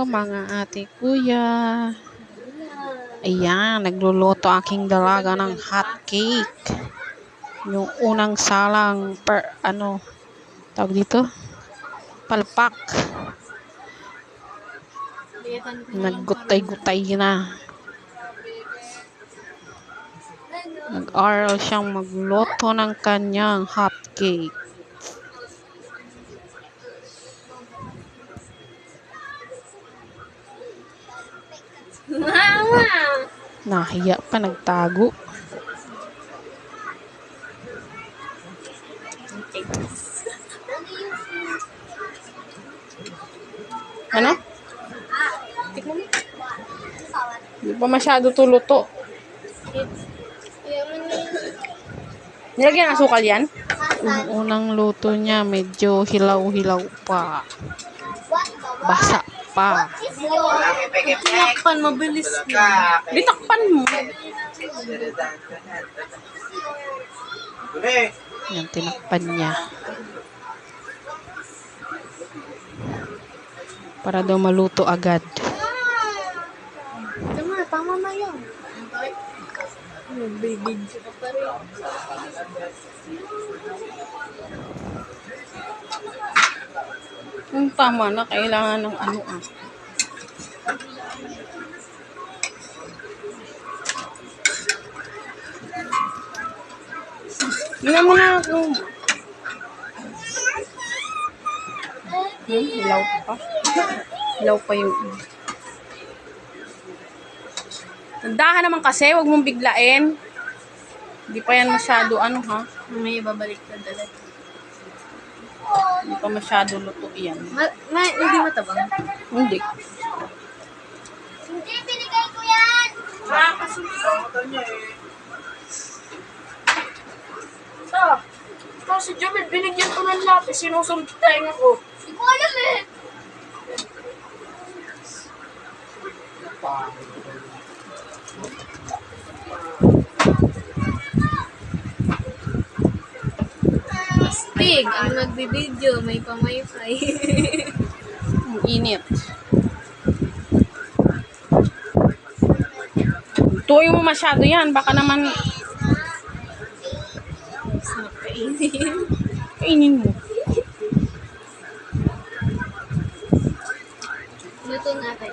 mga ate, kuya. Ayan, nagluluto aking dalaga ng hot cake. Yung unang salang tawag dito? Palpak. Naggutay-gutay na. Nag-aral siyang magluto ng kanyang hot cake. Mama! Nahiya pa, nagtago. Ano? Hindi pa masyado tuluto. Nilagyan ng asukal yan? Yung unang luto niya, medyo hilaw-hilaw pa. Basa pa. Tinakpan, mabilis na. Bitakpan mo. Yan, tinakpan niya. Para daw maluto agad. Tama na yun. Video ka pa rin. Tama na, kailangan ng Hindi mo na ako. Hilaw pa. Hilaw pa yung Tandahan naman kasi, wag mong biglain. Hindi pa yan masyado ha. May babalik na dala. Hindi pa masyado luto yan. Hindi matabang. Hindi. Hindi, binigay ko yan! Kasi ito niya Ito si Jomel, binigyan ko ng lapis, sinusumpitay ako. Hindi ko alam eh! Astig, ang nagbibideo, may pang-wifi. Ang init. Tuloy mo masyado yan. Baka naman Sarap kainin. kainin mo. Luto natin.